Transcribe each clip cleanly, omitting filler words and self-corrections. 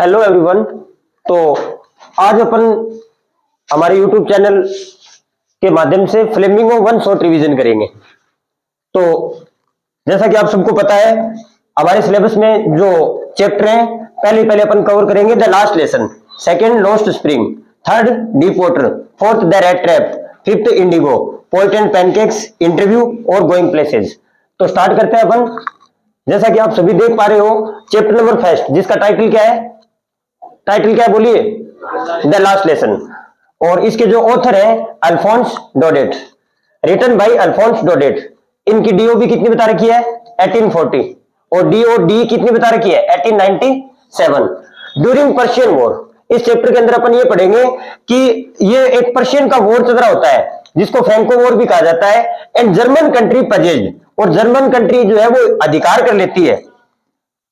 Hello everyone. तो आज अपन हमारे यूट्यूब चैनल के माध्यम से फ्लेमिंगो वन शॉर्ट रिवीजन करेंगे। तो जैसा कि आप सबको पता है, हमारे सिलेबस में जो चैप्टर हैं, पहले अपन कवर करेंगे the last lesson, second lost spring, third deep water, fourth the red trap, fifth Indigo, poet and pancakes, interview और गोइंग प्लेसेस। तो स्टार्ट करते हैं अपन। जैसा कि आप सभी देख पा रहे हो, चैप्टर नंबर फर्स्ट, जिसका टाइटल क्या है? टाइटल क्या है बोलिए? The last lesson. और इसके जो ऑथर है अल्फोंस डोडेट, रिटन बाय अल्फोंस डोडेट। इनकी डीओबी कितनी बता रखी है? 1840। और डीओडी कितनी बता रखी है? 1897। ड्यूरिंग पर्शियन वॉर, इस चैप्टर के अंदर अपन ये पढ़ेंगे कि ये एक पर्शियन का वॉर चल रहा होता है, जिसको फ्रैंको वॉर भी कहा जाता है। एंड जर्मन कंट्री पजेज, और जर्मन कंट्री जो है वो अधिकार कर लेती है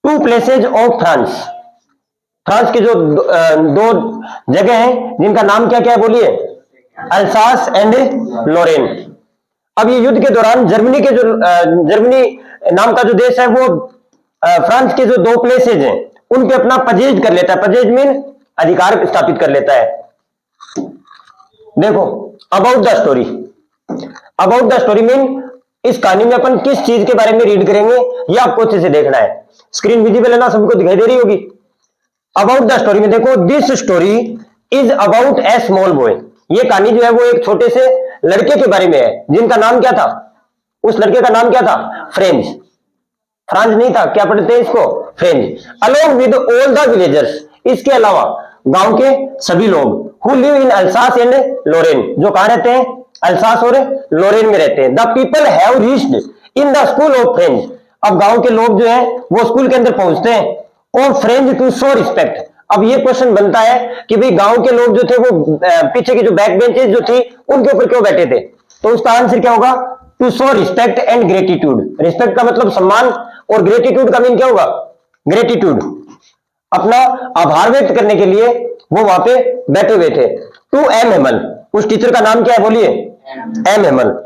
two places of France. France के जो दो जगह हैं, जिनका नाम क्या क्या है बोलिए? अल्सास एंड लोरेन। अब ये युद्ध के दौरान जर्मनी के जो जर्मनी नाम का जो देश है, वो फ्रांस के जो दो प्लेसेज हैं उन पे अपना पजेज कर लेता है। पजेज मीन अधिकार स्थापित कर लेता है। देखो, about the story. About the story mean इस कहानी में अपन किस चीज के बारे में रीड करेंगे, ये आपको अच्छे से देखना है। स्क्रीन विजिबल है ना, सबको दिखाई दे रही होगी। अबाउट द स्टोरी में देखो, this story is about A small boy. ये कहानी जो है वो एक छोटे से लड़के के बारे में है, जिनका नाम क्या था? उस लड़के का नाम क्या था? फ्रेंच। फ्रांस नहीं था, क्या पढ़ते हैं इसको? French. Along with all the villagers, इसके अलावा गांव के सभी लोग, who live in Alsace and Lorraine, जो कहां रहते हैं? अल्सास और लोरेन में रहते हैं। The people have reached in the school of French. अब गांव के लोग जो है वो स्कूल के अंदर पहुंचते हैं। और फ्रेंच टू शो रिस्पेक्ट। अब ये क्वेश्चन बनता है कि भाई गांव के लोग जो थे वो पीछे की जो बैक बेंचेस जो थी उनके ऊपर क्यों बैठे थे? तो उसका आंसर क्या होगा? To show respect and gratitude. Respect का मतलब सम्मान, और ग्रेटिट्यूड का मीन क्या होगा? ग्रेटिट्यूड, अपना आभार व्यक्त करने के लिए वो वहां पे बैठे हुए थे। टू एम हेमल, उस टीचर का नाम क्या है बोलिए? एम हेमल।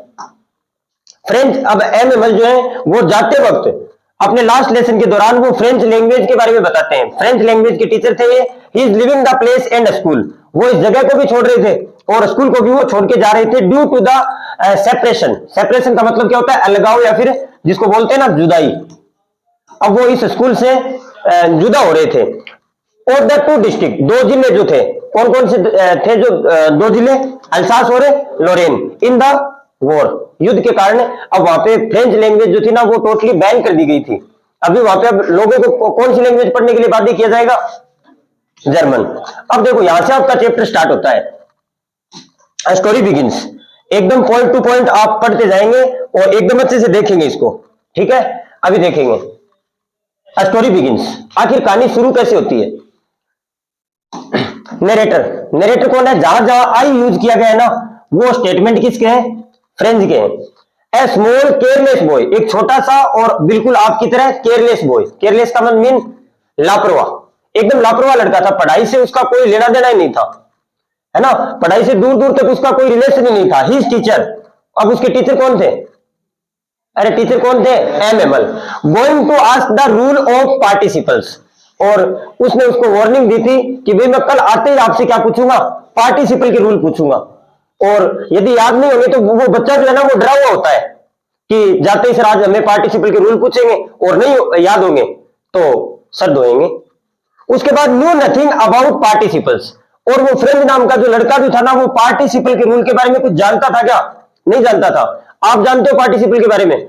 फ्रेंच, अब एम हेमल जो है वो जाते वक्त अपने लास्ट लेसन के दौरान वो फ्रेंच लैंग्वेज के बारे में बताते हैं। फ्रेंच लैंग्वेज के टीचर थे ये। He is living the place and school, वो इस जगह को भी छोड़ रहे थे और स्कूल को भी वो छोड़ के जा रहे थे। Due to the separation. Separation का मतलब क्या होता है? अलगाव, या फिर जिसको बोलते हैं ना जुदाई। अब वो इस स्कूल से जुदा हो रहे थे। और द टू डिस्ट्रिक्ट, दो जिले जो थे, कौन कौन से थे जो दो जिले? अल्सास और लोरेन। इन द वॉर, युद्ध के कारण अब वहां पे फ्रेंच लैंग्वेज जो थी ना वो टोटली बैन कर दी गई थी। अभी वहां पे अब लोगों को कौन सी लैंग्वेज पढ़ने के लिए बाध्य किया जाएगा? जर्मन। अब देखो, यहां से आपका चैप्टर स्टार्ट होता है। स्टोरी बिगिंस, एकदम पॉइंट टू पॉइंट आप पढ़ते जाएंगे और एकदम अच्छे से देखेंगे इसको, ठीक है? अभी देखेंगे स्टोरी बिगिंस, आखिर कहानी शुरू कैसे होती है। नरेटर, नरेटर कौन है? जहां जहां आई यूज किया गया है ना, वो स्टेटमेंट किसके हैं? फ्रेंच के हैं। ए स्मॉल केयरलेस बॉय, एक छोटा सा और बिल्कुल आपकी तरह केयरलेस बॉय। केयरलेस का मतलब मीन लापरवाह, एकदम लापरवाह लड़का था। पढ़ाई से उसका कोई लेना देना ही नहीं था, है ना? पढ़ाई से दूर दूर तक उसका कोई रिलेशन ही नहीं था। हिज टीचर, अब उसके टीचर कौन थे? अरे टीचर कौन थे? M Hamel. Going to ask the rule of participles, और उसने उसको वार्निंग दी थी कि भाई मैं कल आते ही आपसे क्या पूछूंगा? पार्टिसिपल के रूल पूछूंगा। और यदि याद नहीं होंगे तो वो बच्चा जो है ना वो डरा हुआ होता है कि जाते ही सर आज हमें पार्टिसिपल के रूल पूछेंगे, और नहीं याद होंगे तो सर धोएंगे। उसके बाद न्यू नथिंग अबाउट पार्टिसिपल्स, और वो फ्रेंच नाम का जो लड़का जो था ना वो पार्टिसिपल के रूल के बारे में कुछ जानता था क्या? नहीं जानता था। आप जानते हो पार्टिसिपल के बारे में?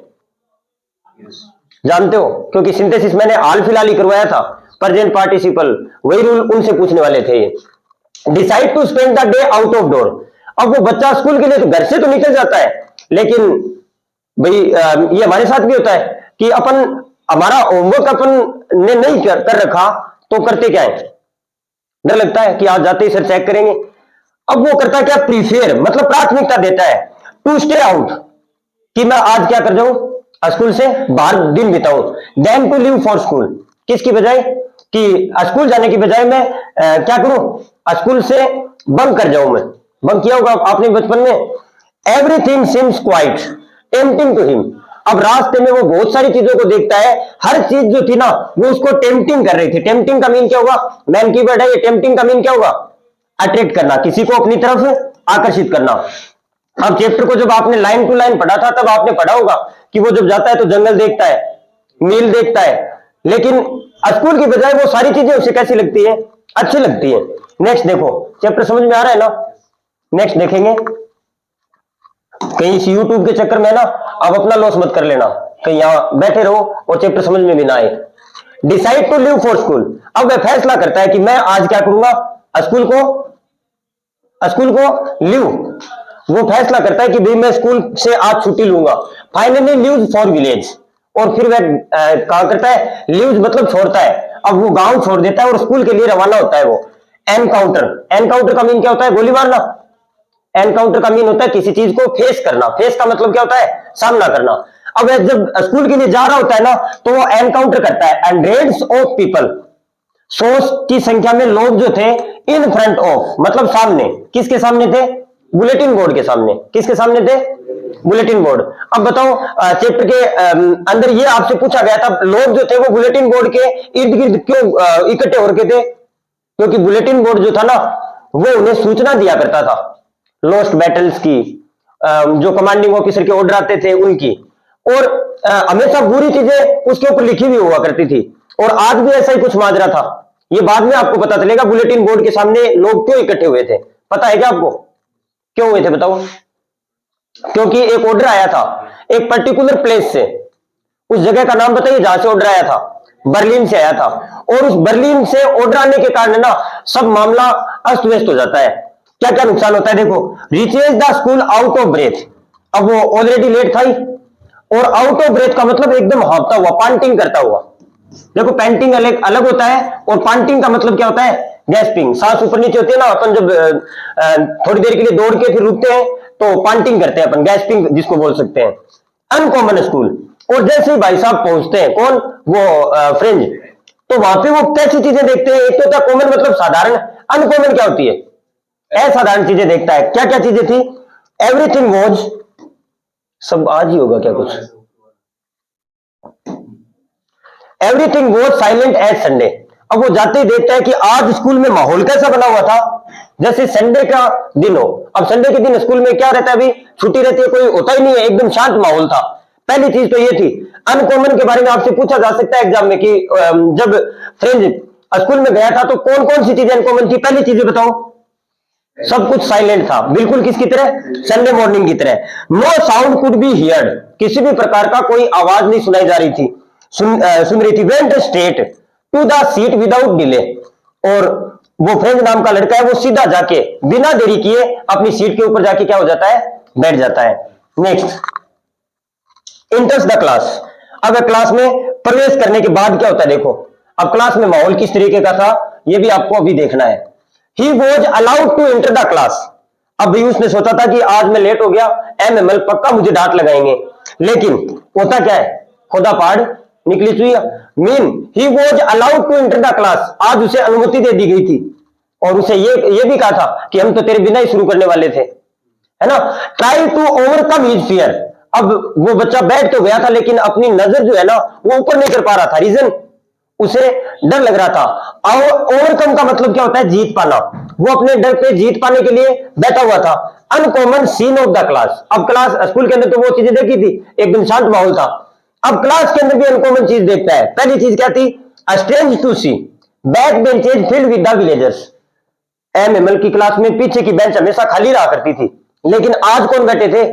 जानते हो, क्योंकि सिंथेसिस मैंने हाल फिलहाल ही करवाया था। प्रेजेंट पार्टिसिपल, वही रूल उनसे पूछने वाले थे ये। Decide to spend the day out of door, अब वो बच्चा स्कूल के लिए तो घर से तो निकल जाता है, लेकिन भाई ये हमारे साथ भी होता है कि अपन हमारा होमवर्क अपन ने नहीं कर रखा तो करते क्या है? डर लगता है कि आज जाते ही सर चेक करेंगे। अब वो करता है क्या? प्रीफेयर, मतलब प्राथमिकता देता है टू स्टे आउट, कि मैं आज क्या कर जाऊं? स्कूल से बाहर दिन बिताऊं। Then to leave for school, किसकी बजाय? कि स्कूल जाने की बजाय मैं क्या करूं? स्कूल से बंक कर जाऊं। मैं बंक किया होगा आपने बचपन में। Everything seems quite empty to him, अब रास्ते में वो बहुत सारी चीजों को देखता है, हर चीज जो थी ना वो उसको टेम्पटिंग कर रही थी। टेम्पटिंग का मीन क्या होगा, मेन कीवर्ड है ये। टेम्पटिंग का मीन क्या होगा, अट्रैक्ट करना, किसी को अपनी तरफ आकर्षित करना। अब चैप्टर को जब आपने लाइन टू लाइन पढ़ा था तब आपने पढ़ा होगा कि वो जब जाता है तो जंगल देखता है, मील देखता है, लेकिन स्कूल की बजाय वो सारी चीजें उसे कैसी लगती है, अच्छी लगती है। नेक्स्ट देखो, चैप्टर समझ में आ रहा है ना, नेक्स्ट देखेंगे। कहीं इस यूट्यूब के चक्कर में ना आप अपना लॉस मत कर लेना, कहीं यहां बैठे रहो और चैप्टर समझ में भी ना आए। Decide to leave for school, अब वह फैसला करता है कि मैं आज क्या करूंगा, स्कूल को लीव, वो फैसला करता है कि भाई मैं स्कूल से आज छुट्टी लूंगा। फाइनली लीव फॉर विलेज, और फिर वह क्या करता है, लीव मतलब छोड़ता है। अब वो गांव छोड़ देता है और स्कूल के लिए रवाना होता है वो। एनकाउंटर, एनकाउंटर का मीन क्या होता है, गोली मारना। एनकाउंटर का मीन होता है किसी चीज को फेस करना। फेस का मतलब क्या होता है, सामना करना। अब जब स्कूल के लिए जा रहा होता है ना तो वो एनकाउंटर करता है। हंड्रेड्स ऑफ पीपल, 100 की संख्या में लोग जो थे, इन फ्रंट ऑफ मतलब सामने, किसके सामने थे, बुलेटिन बोर्ड के सामने। किसके सामने थे, बुलेटिन बोर्ड। अब बताओ चैप्टर के अंदर ये आपसे पूछा गया था, लोग जो थे वो बुलेटिन बोर्ड के इर्द गिर्द क्यों इकट्ठे हो रखे थे, क्योंकि बुलेटिन बोर्ड जो था ना वो उन्हें सूचना दिया करता था लॉस्ट बैटल्स की, जो कमांडिंग ऑफिसर के ऑर्डर आते थे उनकी, और हमेशा बुरी चीजें उसके ऊपर लिखी हुई हुआ करती थी। और आज भी ऐसा ही कुछ माजरा था, ये बाद में आपको पता चलेगा बुलेटिन बोर्ड के सामने लोग क्यों इकट्ठे हुए थे। पता है क्या आपको क्यों हुए थे, बताओ। क्योंकि एक ऑर्डर आया था एक पर्टिकुलर प्लेस से, उस जगह का नाम बताइए जहां से ऑर्डर आया था, बर्लिन से आया था। और उस बर्लिन से ऑर्डर आने के कारण ना सब मामला अस्त व्यस्त हो जाता है। क्या क्या नुकसान होता है देखो, reaches the school out of breath, अब वो ऑलरेडी लेट था ही, और आउट ऑफ ब्रेथ का मतलब एकदम हाँफता हुआ, पांटिंग करता हुआ। देखो पैंटिंग अलग अलग होता है और पांटिंग का मतलब क्या होता है, गैस्पिंग, सांस ऊपर नीचे होती है ना, अपन जब थोड़ी देर के लिए दौड़ के फिर रुकते हैं तो पांटिंग करते हैं अपन, गैस्पिंग जिसको बोल सकते हैं। अनकॉमन स्कूल, और जैसे ही भाई साहब पहुंचते हैं, कौन, वो फ्रेंड, तो वहां पे वो कैसी चीजें देखते हैं, एक तो होता है कॉमन मतलब साधारण, अनकॉमन क्या होती है, असाधारण चीजें देखता है। क्या क्या चीजें थी, एवरीथिंग वॉज, सब आज ही होगा क्या कुछ, everything was silent as Sunday. अब वो जाते ही देखता है कि आज स्कूल में माहौल कैसा बना हुआ था, जैसे संडे का दिन हो। अब संडे के दिन स्कूल में क्या रहता है, अभी छुट्टी रहती है, कोई होता ही नहीं है, एकदम शांत माहौल था। पहली चीज तो ये थी। अनकॉमन के बारे में आपसे पूछा जा सकता है एग्जाम में कि जब फ्रेंड स्कूल में गया था तो कौन कौन सी चीजें अनकॉमन थी, पहली चीजें बताओ। सब कुछ साइलेंट था, बिल्कुल किसकी तरह, संडे मॉर्निंग की तरह। No sound could be heard, किसी भी प्रकार का कोई आवाज नहीं सुनाई जा रही थी, सुन रही थी। Went straight to the seat without delay, और वो फ्रेंड नाम का लड़का है वो सीधा जाके बिना देरी किए अपनी सीट के ऊपर जाके क्या हो जाता है, बैठ जाता है। नेक्स्ट, इंटर्स द क्लास, अब क्लास में प्रवेश करने के बाद क्या होता है देखो। अब क्लास में माहौल किस तरीके का था ये भी आपको अभी देखना है। He was allowed to enter the class, अब भी उसने सोचा था कि आज मैं लेट हो गया, एमएमएल पक्का मुझे डांट लगाएंगे, लेकिन होता क्या है, खुदा पहाड़ निकली चुईया। Mean he was allowed to enter the class, आज उसे अनुमति दे दी गई थी, और उसे ये भी कहा था कि हम तो तेरे बिना ही शुरू करने वाले थे, है ना। Try to overcome his fear, अब वो बच्चा बैठ तो गया था लेकिन अपनी नजर जो है ना वो ऊपर नहीं कर पा रहा था, रीजन उसे डर लग रहा था। ओवरकम का मतलब क्या होता है, जीत पाना, वो अपने डर पे जीत पाने के लिए बैठा हुआ था। Uncommon scene of the class, अब क्लास स्कूल के अंदर तो वो चीजें देखी थी, एकदम शांत माहौल था, अब क्लास के अंदर भी अनकॉमन चीज देखता है। पहली चीज क्या थी, strange to see back benches filled with the villagers, एमएमएल की क्लास में पीछे की बेंच हमेशा खाली रहा करती थी, लेकिन आज कौन बैठे थे,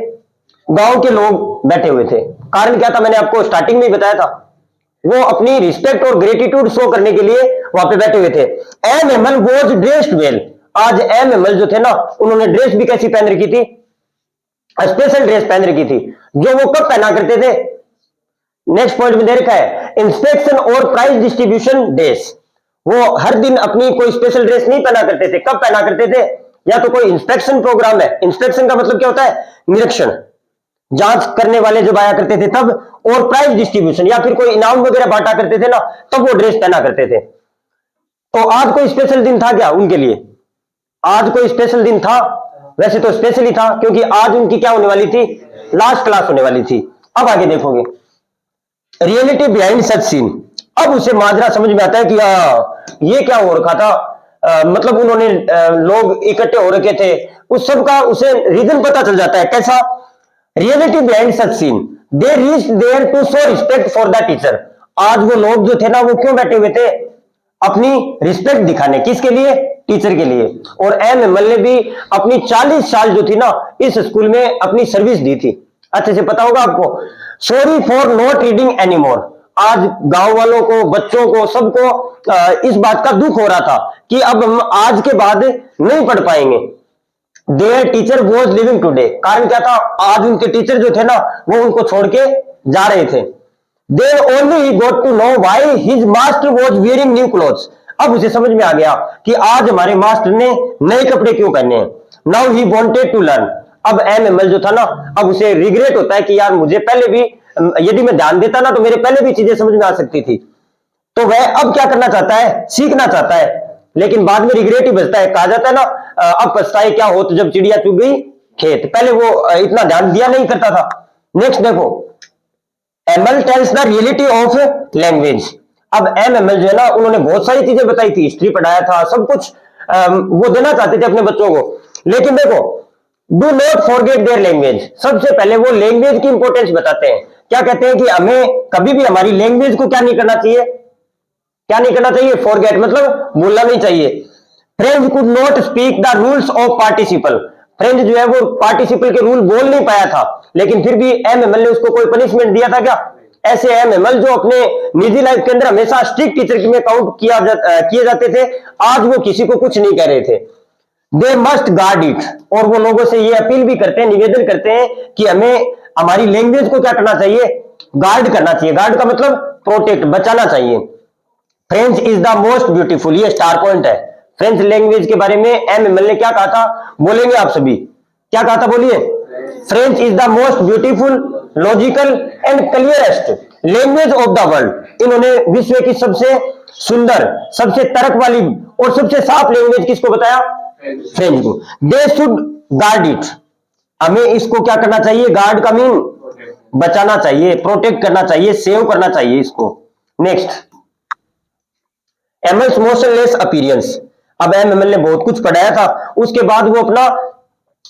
गांव के लोग बैठे हुए थे। कारण क्या था, मैंने आपको स्टार्टिंग में बताया था, वो अपनी रिस्पेक्ट और ग्रेटिट्यूड शो करने के लिए वहां पे बैठे हुए थे। एमएमएल वॉज ड्रेस्ड वेल, आज एमएमएल जो थे ना उन्होंने ड्रेस भी कैसी पहन रखी थी, स्पेशल ड्रेस पहन रखी थी, जो वो कब पहना करते थे। नेक्स्ट पॉइंट में दे रखा है इंस्पेक्शन और प्राइज डिस्ट्रीब्यूशन डेज, वो हर दिन अपनी कोई स्पेशल ड्रेस नहीं पहना करते थे, कब पहना करते थे, या तो कोई इंस्पेक्शन प्रोग्राम है, इंस्पेक्शन का मतलब क्या होता है, निरीक्षण, जांच करने वाले जब आया करते थे तब, और प्राइज डिस्ट्रीब्यूशन या फिर कोई इनाम वगैरह बांटा करते थे ना तब वो ड्रेस पहना करते थे। तो आज कोई स्पेशल दिन था क्या उनके लिए, आज कोई स्पेशल दिन था, वैसे तो स्पेशल ही था क्योंकि आज उनकी क्या होने वाली थी, लास्ट क्लास होने वाली थी। अब आगे देखोगे रियलिटी बिहाइंड सच सीन। अब उसे माजरा समझ में आता है कि ये क्या हो रखा था, मतलब उन्होंने लोग इकट्ठे हो रखे थे, उस सब का उसे रीजन पता चल जाता है। कैसा? Reality behind such scene, they reach there to show respect for the teacher. आज वो लोग जो थे ना, वो क्यों बैठे हुए थे? अपनी रिस्पेक्ट दिखाने। किसके लिए? टीचर के लिए। और एमएमएल ने भी अपनी 40 साल जो थी ना इस स्कूल में अपनी सर्विस दी थी। अच्छे से पता होगा आपको। Sorry for not reading anymore. आज गांव वालों को, बच्चों को, सबको इस बात का दुख हो रहा था कि अब हम आज के बाद नहीं पढ़ पाएंगे। There teacher was living today. कारण क्या था? आज उनके टीचर जो थे ना वो उनको छोड़ के जा रहे थे। They only got to know why his master was wearing new clothes. अब उसे समझ में आ गया कि आज हमारे मास्टर ने नए कपड़े क्यों पहने हैं। Now he wanted to learn. अब एमएमएल जो था ना, अब उसे रिग्रेट होता है कि यार मुझे पहले भी, यदि मैं ध्यान देता ना तो मेरे पहले भी चीजें समझ में आ सकती थी। तो वह अब क्या करना चाहता है? सीखना चाहता है। लेकिन बाद में रिग्रेट ही बचता है। कहा जाता है ना, अब पछताए क्या हो तो जब चिड़िया चुग गई खेत। पहले वो इतना ध्यान दिया नहीं करता था। नेक्स्ट देखो, ML tells the reality of language. अब एमएमएल जो है ना, उन्होंने बहुत सारी चीजें बताई थी, हिस्ट्री पढ़ाया था, सब कुछ वो देना चाहते थे अपने बच्चों को। लेकिन देखो, do not forget their language. सबसे पहले वो लैंग्वेज की इंपॉर्टेंस बताते हैं। क्या कहते हैं कि हमें कभी भी हमारी लैंग्वेज को क्या नहीं करना चाहिए? क्या नहीं करना चाहिए? फॉरगेट मतलब भूलना नहीं चाहिए। French could not speak the rules of participle. French जो है वो पार्टिसिपल के रूल बोल नहीं पाया था, लेकिन फिर भी एमएमएल ने उसको कोई पनिशमेंट दिया था क्या? ऐसे एमएमएल जो अपने निजी लाइफ के अंदर हमेशा स्ट्रिक्ट टीचर में काउंट किए जाते थे, आज वो किसी को कुछ नहीं कह रहे थे। They must guard it. और वो लोगों से ये अपील भी करते हैं, निवेदन करते हैं कि हमें हमारी लैंग्वेज को क्या करना चाहिए? गार्ड करना चाहिए। गार्ड का मतलब प्रोटेक्ट, बचाना चाहिए। French is the most beautiful, ये स्टार पॉइंट है। फ्रेंच लैंग्वेज के बारे में एमएमएल ने क्या कहा था? बोलेंगे आप सभी, क्या कहा था? बोलिए। French is the most beautiful, logical and clearest language of the world. इन्होंने विश्व की सबसे सुंदर, सबसे तर्क वाली और सबसे साफ लैंग्वेज किसको बताया? फ्रेंच को। They should guard it. हमें इसको क्या करना चाहिए? गार्ड का मीन बचाना चाहिए, प्रोटेक्ट करना चाहिए, सेव करना चाहिए इसको। नेक्स्ट, एमएल्स मोशनलेस अपीयरेंस। अब एमएमएल ने बहुत कुछ पढ़ाया था, उसके बाद वो अपना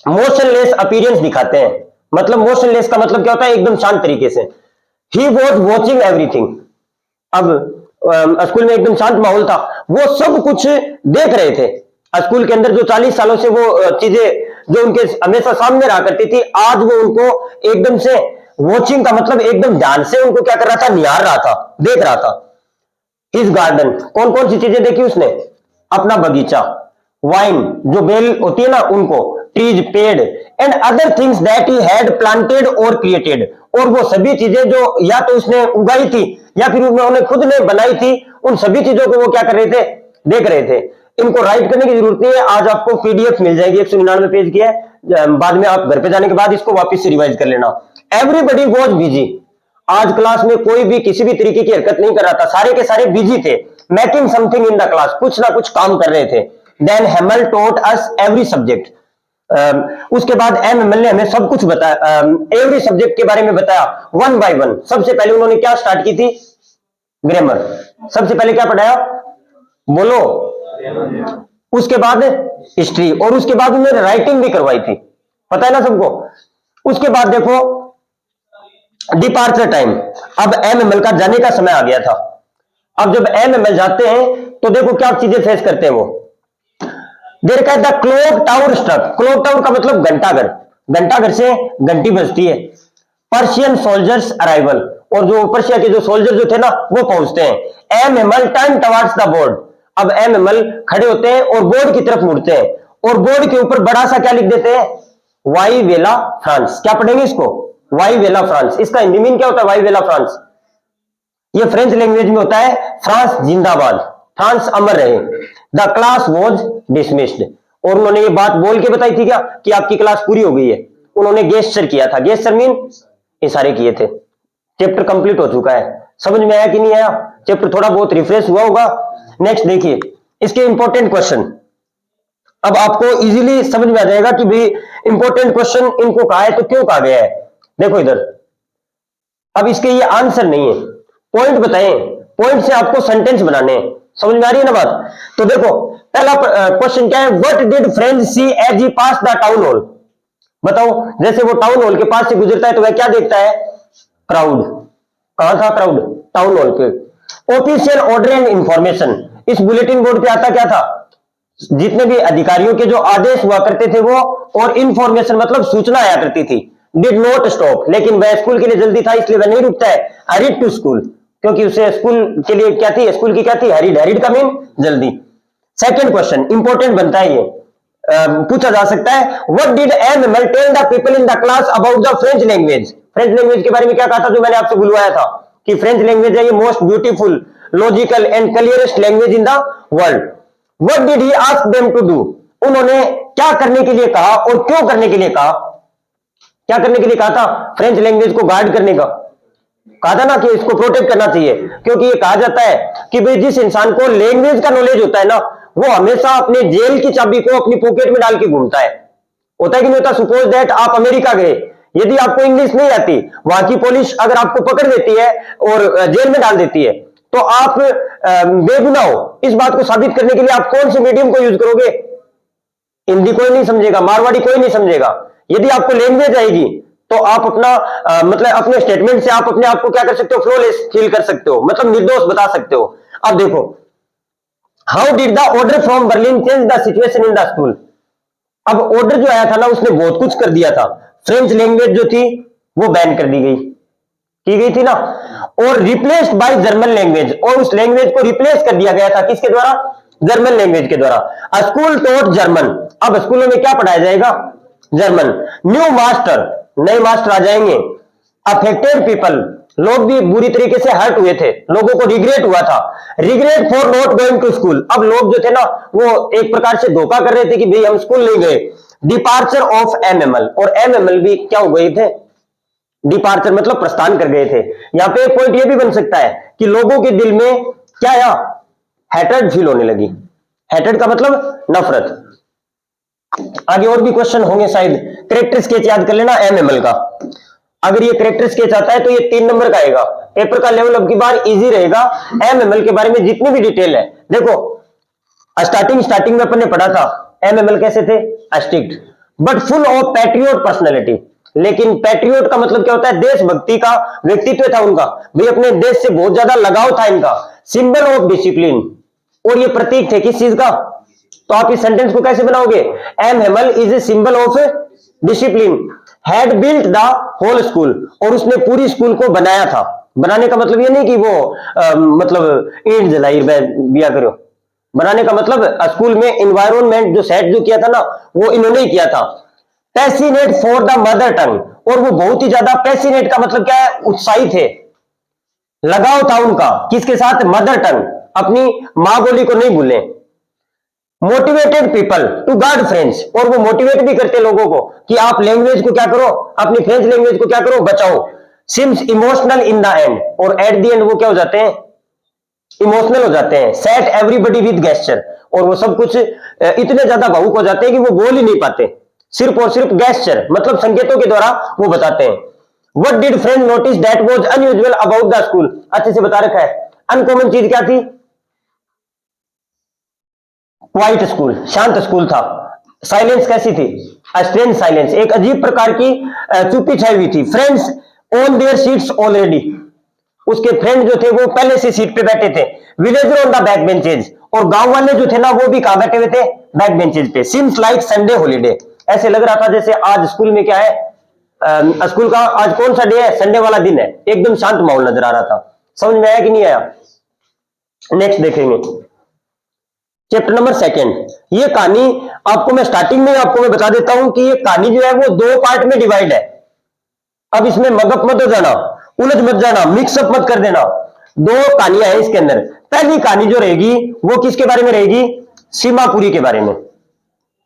मोशनलेस अपीयरेंस दिखाते हैं। मतलब मोशनलेस का मतलब क्या होता है? एकदम शांत तरीके से। He was watching everything. अब स्कूल में एकदम शांत माहौल था, वो सब कुछ देख रहे थे। स्कूल के अंदर जो 40 सालों से वो चीजें जो उनके हमेशा सामने रहा करती थी, आज वो उनको एकदम से वॉचिंग का मतलब एकदम ध्यान से उनको क्या कर रहा था? निहार रहा था, देख रहा था। हिज गार्डन, कौन कौन सी चीजें देखी उसने? अपना बगीचा, वाइन जो बेल होती है ना उनको, ट्रीज पेड़, and other things that he had planted और क्रिएटेड। और वो सभी चीजें जो या तो उसने उगाई थी या फिर उन्होंने खुद ने बनाई थी, उन सभी चीजों को वो क्या कर रहे थे? देख रहे थे। इनको राइट करने की जरूरत नहीं है, आज आपको पीडीएफ मिल जाएगी, 199 पेज की है। बाद में आप घर पे जाने के बाद इसको वापस से रिवाइज कर लेना। Everybody was busy. आज क्लास में कोई भी किसी भी तरीके की हरकत नहीं कर रहा था, सारे के सारे बिजी थे। Making something in the class, कुछ ना कुछ काम कर रहे थे। देन हेमल टोट अस एवरी सब्जेक्ट। उसके बाद एमएमएल ने हमें सब कुछ बताया, एवरी सब्जेक्ट के बारे में बताया, वन बाय वन। सबसे पहले उन्होंने क्या स्टार्ट की थी? ग्रामर। सबसे पहले क्या पढ़ाया? बोलो। उसके बाद हिस्ट्री, और उसके बाद उन्होंने राइटिंग भी करवाई थी, पता है ना सबको। उसके बाद देखो डिपार्चर टाइम। अब एमएमएल का जाने का समय आ गया था। अब जब एमएमएल जाते हैं तो देखो क्या चीजें फेस करते हैं वो। देर का the clock tower struck. Clock tower का मतलब घंटाघर। घंटाघर से घंटी बजती है। पर्शियन सोल्जर्स अराइवल, और जो पर्शिया के जो सोल्जर जो थे ना वो पहुंचते हैं। MML turn towards the board. अब एमएमएल खड़े होते हैं और बोर्ड की तरफ मुड़ते हैं, और बोर्ड के ऊपर बड़ा सा क्या लिख देते हैं? वाई वेला फ्रांस। क्या पढ़ेंगे इसको? वाई वेला फ्रांस। इसका हिंदी मीन क्या होता है? वाई वेला फ्रांस। ये फ्रेंच लैंग्वेज में होता है फ्रांस जिंदाबाद, फ्रांस अमर रहे। The class was dismissed. और उन्होंने ये बात बोल के बताई थी क्या कि आपकी क्लास पूरी हो गई है? उन्होंने गेस्चर किया था। गेस्चर मीन इशारे किए थे। चैप्टर कंप्लीट हो चुका है। समझ में आया कि नहीं आया? चैप्टर थोड़ा बहुत रिफ्रेश हुआ होगा। नेक्स्ट देखिए इसके इंपॉर्टेंट क्वेश्चन। अब आपको इजीली समझ में आ जाएगा कि भाई इंपॉर्टेंट क्वेश्चन इनको कहा है तो क्यों कहा गया है। देखो इधर, अब इसके ये आंसर नहीं है, पॉइंट बताएं, पॉइंट से आपको सेंटेंस बनाने हैं। समझ में आ रही है ना बात? तो देखो पहला क्वेश्चन क्या है, what did friend see as he pass the town hall. बताओ, जैसे वो टाउन हॉल के पास से गुजरता है तो वह क्या देखता है? क्राउड। कहां था क्राउड? टाउन हॉल पे। ऑफिशियल ऑर्डर एंड इंफॉर्मेशन, इस बुलेटिन बोर्ड पे आता क्या था? जितने भी अधिकारियों के जो आदेश हुआ करते थे वो, और इंफॉर्मेशन मतलब सूचना आया करती थी। डिड नॉट स्टॉप, लेकिन वह स्कूल के लिए जल्दी था इसलिए वह नहीं रुकता है। हरीड टू स्कूल, क्योंकि उसे स्कूल के लिए क्या थी? स्कूल की क्या थी? हरीड। हरीड का मीन जल्दी। सेकंड क्वेश्चन इंपॉर्टेंट बनता है ये, पूछा जा सकता है, what did animal tell the people in the class about the French language. French language के बारे में क्या कहा था जो मैंने आपसे बुलवाया था कि फ्रेंच लैंग्वेज है ये most beautiful, logical and clearest language in the world. What did he ask them to do, उन्होंने क्या करने के लिए कहा और क्यों करने के लिए कहा? क्या करने के लिए कहा था? फ्रेंच लैंग्वेज को गार्ड करने का कहा था ना, कि इसको प्रोटेक्ट करना चाहिए, क्योंकि ये कहा जाता है कि भाई जिस इंसान को लैंग्वेज का नॉलेज होता है ना, वो हमेशा अपने जेल की चाबी को अपनी पॉकेट में डाल के घूमता है। होता है कि नहीं होता? सपोज दैट आप अमेरिका गए, यदि आपको इंग्लिश नहीं आती, वहां की पुलिस अगर आपको पकड़ देती है और जेल में डाल देती है, तो आप बेगुनाह हो, इस बात को साबित करने के लिए आप कौन से मीडियम को यूज करोगे? हिंदी कोई नहीं समझेगा, मारवाड़ी कोई नहीं समझेगा। यदि आपको लैंग्वेज आएगी तो आप अपना मतलब अपने स्टेटमेंट से आप अपने आप को क्या कर सकते हो? फ्लोलेस फील कर सकते हो, मतलब निर्दोष बता सकते हो। अब देखो, how did the order from Berlin change the situation in the school. अब ऑर्डर जो आया था ना, उसने बहुत कुछ कर दिया था। फ्रेंच लैंग्वेज जो थी वो बैन कर दी गई, की गई थी ना, और रिप्लेस्ड बाय जर्मन लैंग्वेज, और उस लैंग्वेज को रिप्लेस कर दिया गया था किसके द्वारा? जर्मन लैंग्वेज के द्वारा। अ स्कूल टॉट जर्मन, अब स्कूलों में क्या पढ़ाया जाएगा? जर्मन। न्यू मास्टर, नए मास्टर आ जाएंगे। अफेक्टेड पीपल, लोग भी बुरी तरीके से हर्ट हुए थे, लोगों को रिग्रेट हुआ था। Regret for not going to school, अब लोग जो थे ना वो एक प्रकार से धोखा कर रहे थे कि भाई हम स्कूल नहीं गए। डिपार्चर ऑफ एमएमएल, और एमएमएल भी क्या हो गए थे? डिपार्चर मतलब प्रस्थान कर गए थे। यहां पे एक पॉइंट ये भी बन सकता है कि लोगों के दिल में क्या आया? हैट्रेड फील होने लगी। हैट्रेड का मतलब नफरत। आगे और भी क्वेश्चन होंगे शायद। कैरेक्टर स्केच याद कर लेना एमएमएल का। अगर ये कैरेक्टर स्केच आता है तो ये 3 नंबर का आएगा। पेपर का लेवल अब की बार इजी रहेगा। एमएमएल के बारे में जितनी भी डिटेल है, देखो स्टार्टिंग में अपन ने पढ़ा था एमएमएल कैसे थे? Strict but full of patriot personality. लेकिन पैट्रियोट का मतलब क्या होता है? देशभक्ति का व्यक्तित्व था उनका, भाई अपने देश से बहुत ज्यादा लगाव था इनका। सिंबल ऑफ डिसिप्लिन, और ये प्रतीक थे किस चीज का? तो आप इस सेंटेंस को कैसे बनाओगे? एमएमएल is a symbol of discipline. Had built the whole school, और उसने पूरी स्कूल को बनाया था। बनाने का मतलब ये नहीं कि वो मतलब ईंट जलाई बिया करो। बनाने का मतलब स्कूल में इन्वायरमेंट जो सेट जो किया था ना, वो इन्होंने ही किया था। Passionate for the mother tongue, और वो बहुत ही ज्यादा, पैसिनेट का मतलब क्या है? उत्साही थे, लगाव था उनका किसके साथ? मदर टंग, अपनी मां बोली को नहीं भूले। Motivated people to guard French, और वो मोटिवेट भी करते लोगों को कि आप लैंग्वेज को क्या करो? अपनी फ्रेंच लैंग्वेज को क्या करो? बचाओ। Seems emotional in the end, और एट द एंड वो क्या हो जाते हैं? इमोशनल हो जाते हैं। सेट एवरीबडी विद गेस्चर, और वो सब कुछ इतने ज्यादा भावुक हो जाते हैं कि वो बोल ही नहीं पाते, सिर्फ और सिर्फ गेस्चर मतलब संकेतों के द्वारा वो बताते हैं। What did friend notice that was unusual about the school, अच्छे से बता रखा है। अनकॉमन चीज क्या थी? क्वाइट स्कूल, शांत स्कूल था। साइलेंस कैसी थी? स्ट्रेंज साइलेंस, एक अजीब प्रकार की चुप्पी छाई हुई थी। Friends on their seats already, उसके फ्रेंड जो थे वो पहले से सीट पे बैठे थे। Villager on the back benches, और गांव वाले जो थे ना वो भी कहां बैठे हुए थे? बैक बेंचेज पे। सीम्स लाइक संडे हॉलीडे, ऐसे लग रहा था जैसे आज स्कूल में क्या है? स्कूल का आज कौन सा डे है? संडे वाला दिन है। एकदम शांत माहौल नजर आ रहा था। समझ में आया कि नहीं आया? नेक्स्ट देखेंगे चैप्टर नंबर 2। ये कहानी आपको मैं स्टार्टिंग में आपको मैं बता देता हूं कि ये कहानी जो है वो 2 पार्ट में डिवाइड है। अब इसमें मगप मत हो जाना, उलझ मत जाना, मिक्सअप मत कर देना। 2 कहानियां हैं इसके अंदर। पहली कहानी जो रहेगी वो किसके बारे में रहेगी? सीमापुरी के बारे में।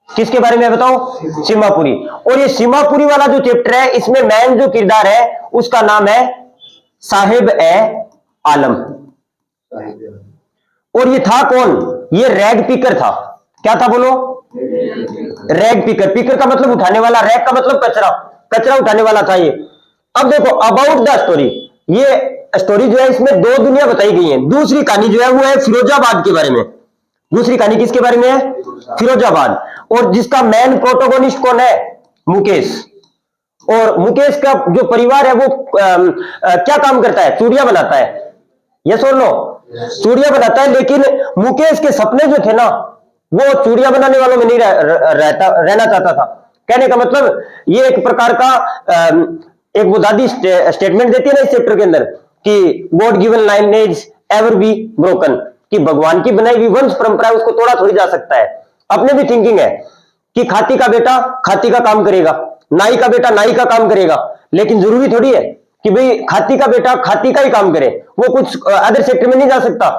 किसके बारे में बताओ? सीमापुरी। और ये सीमापुरी वाला जो चैप्टर है इसमें मैन जो किरदार है उसका नाम है साहिब ए आलम। और ये था कौन? ये रैग पिकर था। क्या था बोलो? Rag picker. पिकर का मतलब उठाने वाला, रैग का मतलब कचरा, कचरा उठाने वाला था ये। अब देखो अबाउट द स्टोरी, ये स्टोरी जो है इसमें दो दुनिया बताई गई है। दूसरी कहानी जो है वो है फिरोजाबाद के बारे में। दूसरी कहानी किसके बारे में है? फिरोजाबाद। और जिसका मेन प्रोटोगोनिस्ट कौन है? मुकेश। और मुकेश का जो परिवार है वो क्या काम करता है? चूड़ियां बनाता है। यस और नो? चूड़ियां बनाता है, लेकिन मुकेश के सपने जो थे ना वो चूड़ियां बनाने वालों में नहीं रहना चाहता था। कहने का मतलब ये एक प्रकार का एक वो दादी स्टेटमेंट देती है ना इस चैप्टर के अंदर कि God given lineage ever be broken, कि भगवान की बनाई हुई वंश परंपरा उसको तोड़ा थोड़ी जा सकता है। अपने भी थिंकिंग है कि खाती का बेटा खाती का काम करेगा, नाई का बेटा नाई का काम करेगा, लेकिन जरूरी थोड़ी है कि भाई खाती का बेटा खाती का ही काम करे, वो कुछ अदर सेक्टर में नहीं जा सकता।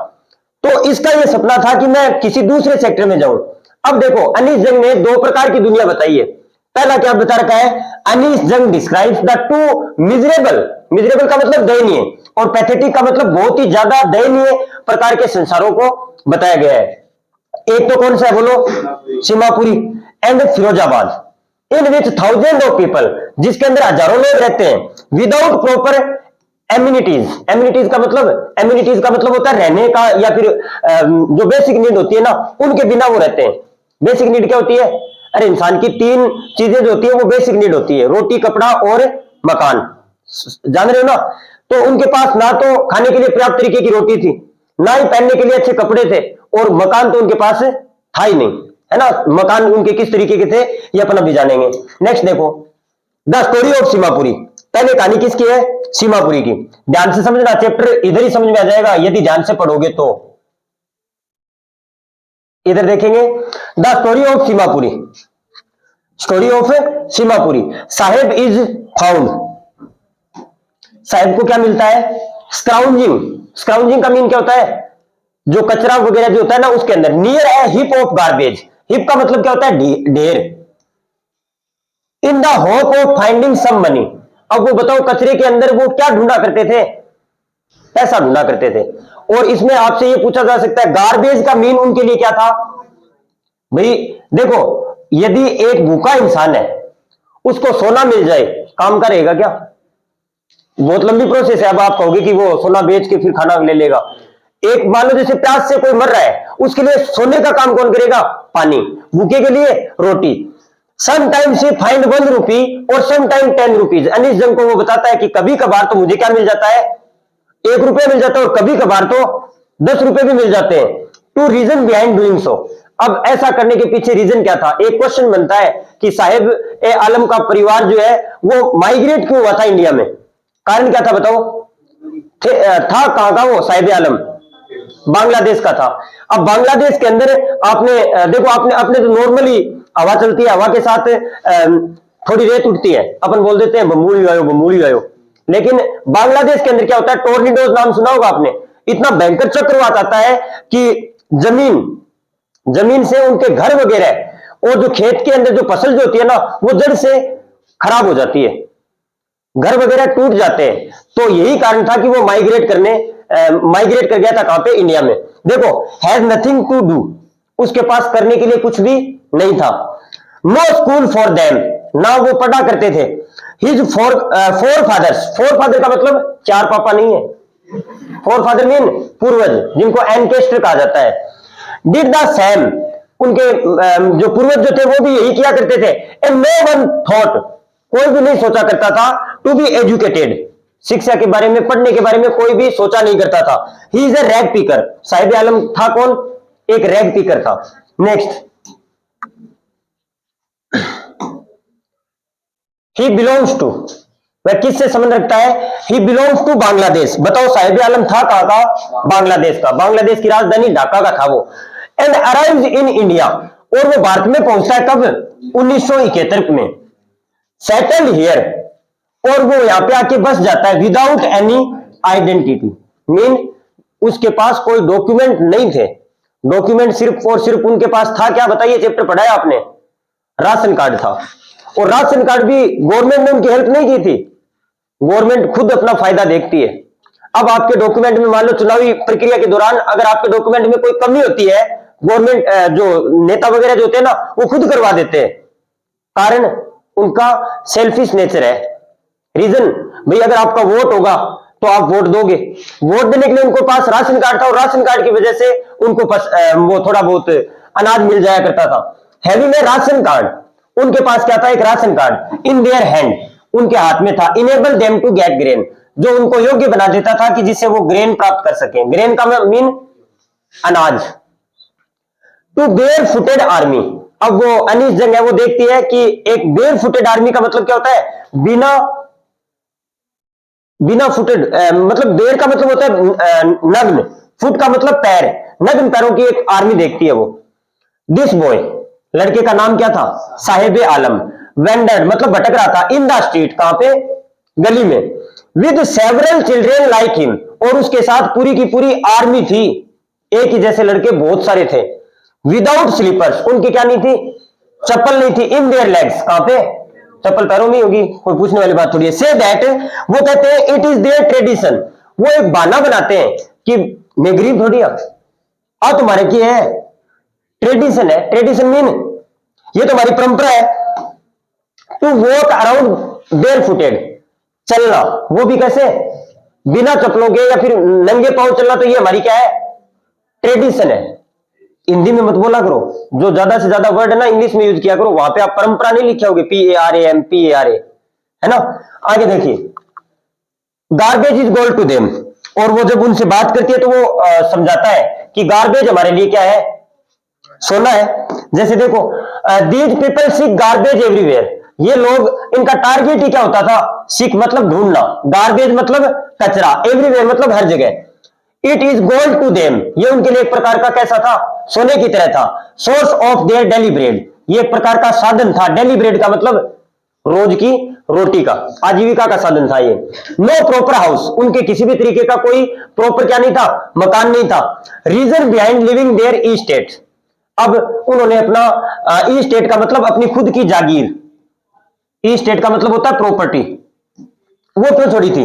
तो इसका ये सपना था कि मैं किसी दूसरे सेक्टर में जाऊं। अब देखो अनीस जंग ने दो प्रकार की दुनिया बताई है। पहला क्या बता रखा है? अनीस जंग describes the two miserable, miserable का मतलब दयनीय, और पैथेटिक का मतलब बहुत ही ज्यादा दयनीय प्रकार के संसारों को बताया गया है। एक तो कौन सा है बोलो? Seemapuri and Firozabad, in which thousand of people, जिसके अंदर हजारों लोग रहते हैं विदाउट प्रॉपर एम्यूनिटीज। एम्यूनिटीज का मतलब होता है रहने का, या फिर जो बेसिक नीड होती है ना उनके बिना वो रहते हैं। बेसिक नीड क्या होती है? अरे इंसान की तीन चीजें जो होती है वो बेसिक नीड होती है, रोटी कपड़ा और मकान, जान रहे हो ना? तो उनके पास ना तो खाने के लिए पर्याप्त तरीके की रोटी थी, ना ही पहनने के लिए अच्छे कपड़े थे, और मकान तो उनके पास था ही नहीं, है ना? मकान उनके किस तरीके के थे ये अपन अभी जानेंगे। नेक्स्ट देखो द स्टोरी ऑफ सीमापुरी। पहले कहानी किसकी है? सीमापुरी की। ध्यान से समझना, चैप्टर इधर ही समझ में आ जाएगा यदि ध्यान से पढ़ोगे तो। इधर देखेंगे the story of Seemapuri. Story of Seemapuri. Saheb is found. Saheb को क्या मिलता है? स्क्राउंजिंग। स्क्राउंजिंग का मीन क्या होता है? जो कचरा वगैरह जो होता है ना उसके अंदर, near a heap of garbage. Heap का मतलब क्या होता है? ढेर। In the hope of finding some money. अब वो बताओ कचरे के अंदर वो क्या ढूंढा करते थे? पैसा ढूंढा करते थे। और इसमें आपसे ये पूछा जा सकता है गार्बेज का मीन उनके लिए क्या था? भाई देखो, यदि एक भूखा इंसान है उसको सोना मिल जाए, काम करेगा क्या? बहुत लंबी प्रोसेस है। अब आप कहोगे कि वो सोना बेच के फिर खाना ले लेगा। एक मान लो जैसे प्यास से कोई मर रहा है, उसके लिए सोने का काम कौन करेगा? पानी। भूखे के लिए रोटी। समटाइम्स ही फाइंड 1 रुपी और समटाइम 10 रुपीज। अनीस जंग को वो बताता है कि कभी कभार तो मुझे क्या मिल जाता है? 1 रुपया मिल जाता है, और कभी कभार तो 10 रुपए भी मिल जाते हैं। Two reason behind doing so. अब ऐसा करने के पीछे रीजन क्या था? एक क्वेश्चन बनता है कि साहेब ए आलम का परिवार जो है वो माइग्रेट क्यों हुआ था इंडिया में? कारण क्या था बताओ? था कहां का वो साहिब आलम? बांग्लादेश का था। अब बांग्लादेश के अंदर आपने देखो, आपने तो नॉर्मली हवा चलती है, हवा के साथ थोड़ी रेत उठती है, अपन बोल देते हैं बमूली आयो बमूली आयो। लेकिन बांग्लादेश के अंदर क्या होता है? टोर्निडोज नाम सुना होगा आपने। इतना भयंकर चक्रवात आता है कि जमीन से उनके घर वगैरह और जो खेत के अंदर जो फसल जो होती है ना वो जड़ से खराब हो जाती है, घर वगैरह टूट जाते हैं। तो यही कारण था कि वो माइग्रेट कर गया था। कहां पे? इंडिया में। देखो हैज नथिंग टू डू, उसके पास करने के लिए कुछ भी नहीं था। नो स्कूल फॉर देम, ना वो पढ़ा करते थे। His forefathers. Forefather का मतलब 4 पापा नहीं है। फोर फादर मीन पूर्वज, जिनको एंकेस्टर कहा जाता है। डिड द सेम, उनके जो पूर्वज जो थे वो भी यही किया करते थे। एंड नो वन थॉट, कोई भी नहीं सोचा करता था टू बी एजुकेटेड, शिक्षा के बारे में, पढ़ने के बारे में कोई भी सोचा नहीं करता था। He is a rag picker. Sahib Alam था कौन? एक रैग पिकर था। नेक्स्ट, ही बिलोंग्स टू, वह किससे संबंध रखता है? He belongs to Bangladesh. बताओ साहिब आलम था कहां का? बांग्लादेश का। बांग्लादेश की राजधानी ढाका का था वो। एंड अराइव्ड इन इंडिया, और वो भारत में पहुंचता है कब? 1971 में। सेटल्ड हियर, और वो यहां पे आके बस जाता है विदाउट एनी आइडेंटिटी। मीन उसके पास कोई डॉक्यूमेंट नहीं थे। डॉक्यूमेंट सिर्फ और सिर्फ उनके पास था क्या? बताइए, चैप्टर पढ़ा है आपने? राशन कार्ड था। और राशन कार्ड भी गवर्नमेंट ने उनकी हेल्प नहीं की थी। गवर्नमेंट खुद अपना फायदा देखती है। अब आपके डॉक्यूमेंट में मान लो चुनावी प्रक्रिया के दौरान अगर आपके डॉक्यूमेंट में कोई कमी होती है, गवर्नमेंट जो नेता वगैरह जो होते हैं ना वो खुद करवा देते हैं। कारण उनका सेल्फिश नेचर है। रीजन, भाई अगर आपका वोट होगा तो आप वोट दोगे। वोट देने के लिए उनको पास राशन कार्ड था और राशन कार्ड की वजह से उनको वो थोड़ा बहुत अनाज मिल जाया करता था। हैविंग ए राशन कार्ड, उनके पास क्या था, एक ration card in their hand, उनके हाथ में था। Enable them to get grain, जो उनको योग्य बना देता था कि जिससे वो ग्रेन प्राप्त कर सके। ग्रेन का मीन अनाज। टू बेयर फुटेड आर्मी, अब वो अनीस जंग है वो देखती है कि एक बेयर फुटेड आर्मी का मतलब क्या होता है, बिना फुटेड, मतलब बेयर का मतलब होता है नग्न, फुट का मतलब पैर, नग्न पैरों की एक आर्मी देखती है वो। दिस बॉय, लड़के का नाम क्या था, साहिब आलम। वेंडर मतलब भटक रहा था, इन द स्ट्रीट, कहां पे, गली में। With several children like him, और उसके साथ पूरी की पूरी आर्मी थी, एक ही जैसे लड़के बहुत सारे थे। विदाउट स्लीपर्स, उनकी क्या नहीं थी, चप्पल नहीं थी। इन देयर लेग्स, कहां पे, चप्पल पैरों में होगी, कोई पूछने वाली बात थोड़ी है। से दैट, वो कहते हैं इट इज देयर ट्रेडिशन, वो एक बहाना बनाते हैं कि मैं गरीब थोड़ी आ तुम्हारे की है, ट्रेडिशन है। ट्रेडिशन मीन ये तो हमारी परंपरा है। To walk around bare footed, चलना, वो भी कैसे, बिना चप्पलों के या फिर नंगे पांव चलना, तो ये हमारी क्या है, ट्रेडिशन है। हिंदी में मत बोला करो, जो ज्यादा से ज्यादा वर्ड है ना इंग्लिश में यूज किया करो, वहां पे आप परंपरा नहीं लिखे होगे, PARAM PARA, है ना। आगे देखिए, garbage is gold to them, और वो जब उनसे बात करती है तो वो समझाता है कि गार्बेज हमारे लिए क्या है, सोना है। जैसे देखो, these people seek garbage everywhere, ये लोग, इनका टारगेट ही क्या होता था, सीक मतलब ढूंढना, गार्बेज मतलब कचरा, एवरीवेयर मतलब हर जगह। It is gold to them, ये उनके लिए एक प्रकार का कैसा था, सोने की तरह था। Source of their daily bread, ये एक प्रकार का साधन था। डेली ब्रेड का मतलब रोज की रोटी का, आजीविका का साधन था ये। नो प्रॉपर हाउस, उनके किसी भी तरीके का कोई प्रॉपर क्या नहीं था, मकान नहीं था। Reason behind living there estate, अब उन्होंने अपना ई स्टेट का मतलब अपनी खुद की जागीर, ई स्टेट का मतलब होता है प्रॉपर्टी, वो क्यों छोड़ी थी।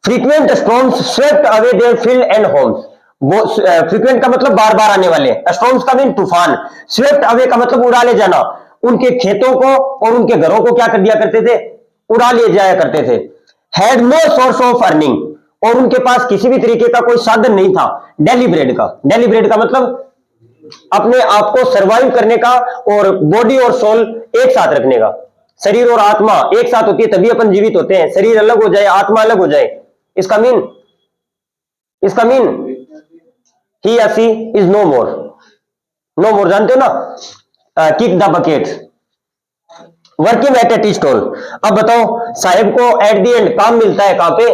Frequent storms swept away their field and homes, वो फ्रीक्वेंट का मतलब बार बार आने वाले, स्टॉर्म्स का मीन तूफान, स्वेप्ट अवे का मतलब उड़ा ले जाना, उनके खेतों को और उनके घरों को क्या कर दिया करते थे, उड़ा ले जाया करते थे। Had no source of earning, और उनके पास किसी भी तरीके का कोई साधन नहीं था डेली ब्रेड का। डेली ब्रेड का मतलब अपने आप को सरवाइव करने का और बॉडी और सोल एक साथ रखने का। शरीर और आत्मा एक साथ होती है तभी अपन जीवित होते हैं, शरीर अलग हो जाए, आत्मा अलग हो जाए, इसका मीन ही या सी इज नो मोर। नो मोर जानते हो ना, kick the bucket, working at A tea stall. अब बताओ, साहेब को एट द एंड काम मिलता है कहां पे,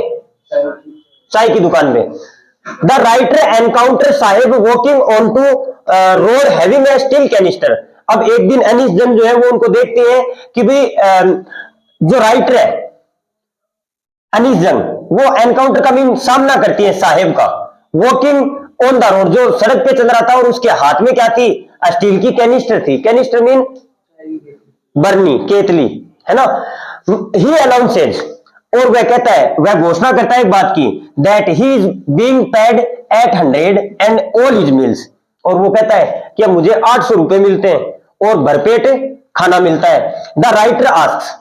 चाय की दुकान पे। The writer encounter Saheb walking on to road having a steel canister, अब एक दिन अनीस जंग जो है वो उनको देखते हैं कि भाई जो राइटर है अनीस जंग, वो एनकाउंटर का मीन सामना करती है साहेब का। वॉकिंग ऑन द रोड, जो सड़क पे चल रहा था और उसके हाथ में क्या थी, स्टील की कैनिस्टर थी। कैनिस्टर मीन बर्नी, केतली, है ना। ही अनाउंसेज, और वह कहता है, वह घोषणा करता है एक बात की, that he is being paid 800 and all his meals, और वो कहता है कि अब मुझे 800 रुपए मिलते हैं और भरपेट खाना मिलता है। द राइटर आस्क्स,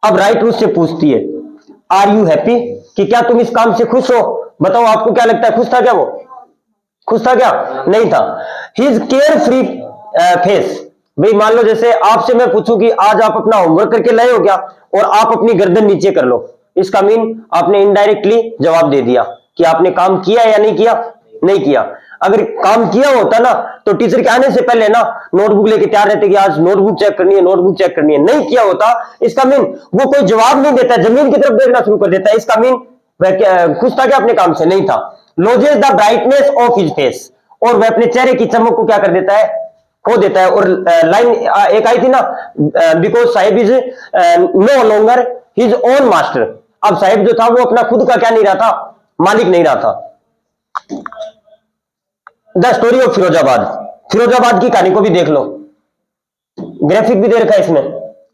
अब राइटर उससे पूछती है, आर यू हैप्पी, कि क्या तुम इस काम से खुश हो, बताओ आपको क्या लगता है, खुश था क्या वो, खुश था क्या, नहीं था। हिज केयर फ्री फेस, भाई मान लो जैसे आपसे मैं पूछूं कि आज आप अपना होमवर्क करके लाए हो क्या, और आप अपनी गर्दन नीचे कर लो, इसका मीन आपने इनडायरेक्टली जवाब दे दिया कि आपने काम किया या नहीं किया, नहीं किया। अगर काम किया होता ना तो टीचर के आने से पहले ना नोटबुक लेके तैयार रहते कि आज नोटबुक चेक करनी है, नोटबुक चेक करनी है। नहीं किया होता, इसका मीन वो कोई जवाब नहीं देता, जमीन की तरफ देखना शुरू कर देता है, इसका मीन वह खुश था क्या अपने काम से, नहीं था। Lodges the brightness of his face, और वह अपने चेहरे की चमक को क्या कर देता है, खो देता है। और लाइन एक आई थी ना, because Sahib is no longer his own master, अब साहिब जो था वो अपना खुद का क्या नहीं रहा था, मालिक नहीं रहा था। The story of Firozabad, Firozabad की कहानी को भी देख लो, ग्राफिक भी दे रखा है इसमें,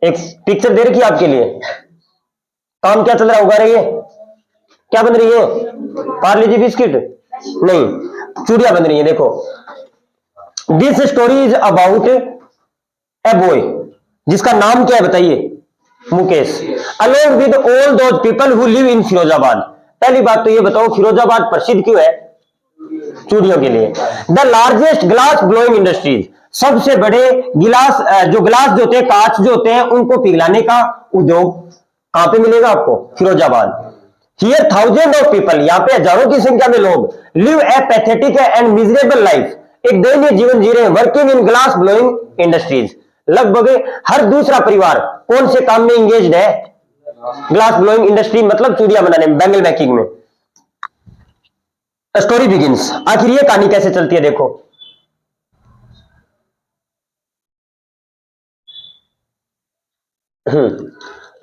एक पिक्चर दे रखी है आपके लिए। काम क्या चल रहा होगा, रही है क्या बन रही है, पार्ले जी बिस्किट नहीं, चूड़ियां बन रही है। देखो, this story is about a boy, जिसका नाम क्या है बताइए, Mukesh, along with all those people who live इन फिरोजाबाद, पहली बात तो ये बताओ, फिरोजाबाद प्रसिद्ध क्यों है? चूड़ियों के लिए। The largest glass blowing industries, सबसे बड़े गिलास जो ग्लास जो होते हैं, कांच जो होते हैं, उनको पिघलाने का उद्योग कहां पे मिलेगा आपको? Firozabad. Here thousand of people, यहां पे हजारों की संख्या में लोग live A pathetic and miserable life, एक दयनीय जीवन जी रहे हैं, working in glass blowing industries. लगभग हर दूसरा परिवार कौन से काम में इंगेज्ड है? ग्लास ब्लोइंग इंडस्ट्री, मतलब चूड़ियां बनाने में, बैंगल मेकिंग में। स्टोरी बिगिंस, आखिर ये कहानी कैसे चलती है देखो।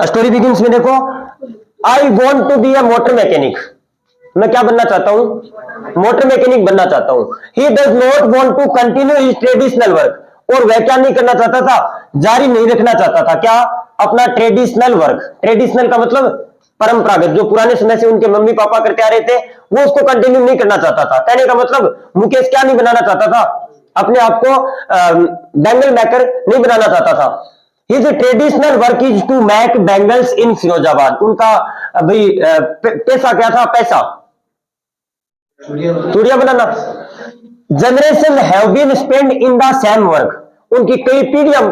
स्टोरी बिगिंस में देखो, I want to be a motor mechanic, मैं क्या बनना चाहता हूं? मोटर मैकेनिक बनना चाहता हूं। He does not want to continue his traditional work, और वह क्या नहीं करना चाहता था? जारी नहीं रखना चाहता था क्या? अपना ट्रेडिशनल वर्क। ट्रेडिशनल का मतलब परंपरागत, जो पुराने समय से उनके मम्मी पापा करते आ रहे थे, वो उसको कंटिन्यू नहीं करना चाहता था। कहने का मतलब मुकेश क्या नहीं बनाना चाहता था? अपने आप को बैंगल मेकर नहीं बनाना चाहता था। His traditional work is to make bangles in Firozabad, उनका भाई पैसा क्या था? पैसा चूड़ियां बनाना। Generation have been spend in the same work, उनकी कई पीढ़ियां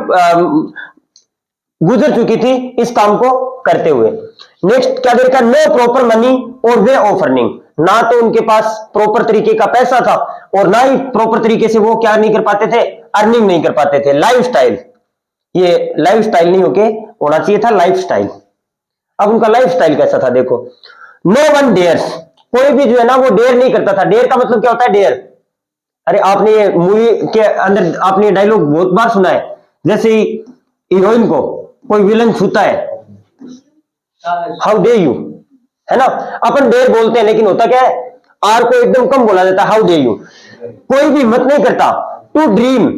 गुजर चुकी थी इस काम को करते हुए। नेक्स्ट क्या देखा? नो प्रॉपर मनी और वे ऑफ अर्निंग, ना तो उनके पास प्रॉपर तरीके का पैसा था और ना ही प्रॉपर तरीके से वो क्या नहीं कर पाते थे? अर्निंग नहीं कर पाते थे। लाइफ स्टाइल, ये लाइफ स्टाइल नहीं होके होना चाहिए था लाइफ स्टाइल। अब उनका लाइफ स्टाइल कैसा था देखो। नो वन डेयर्स, कोई भी जो है ना वो डेयर नहीं करता था। डेयर का मतलब क्या होता है? डेयर, अरे आपने ये मूवी के अंदर आपने डायलॉग बहुत बार सुना है, जैसे हीरोइन को कोई विलन छूता है, हाउ डे यू, है ना? अपन डेयर बोलते हैं, लेकिन होता क्या है? आर को एकदम कम बोला जाता है, हाउ डे यू। कोई भी हिम्मत नहीं करता। टू ड्रीम,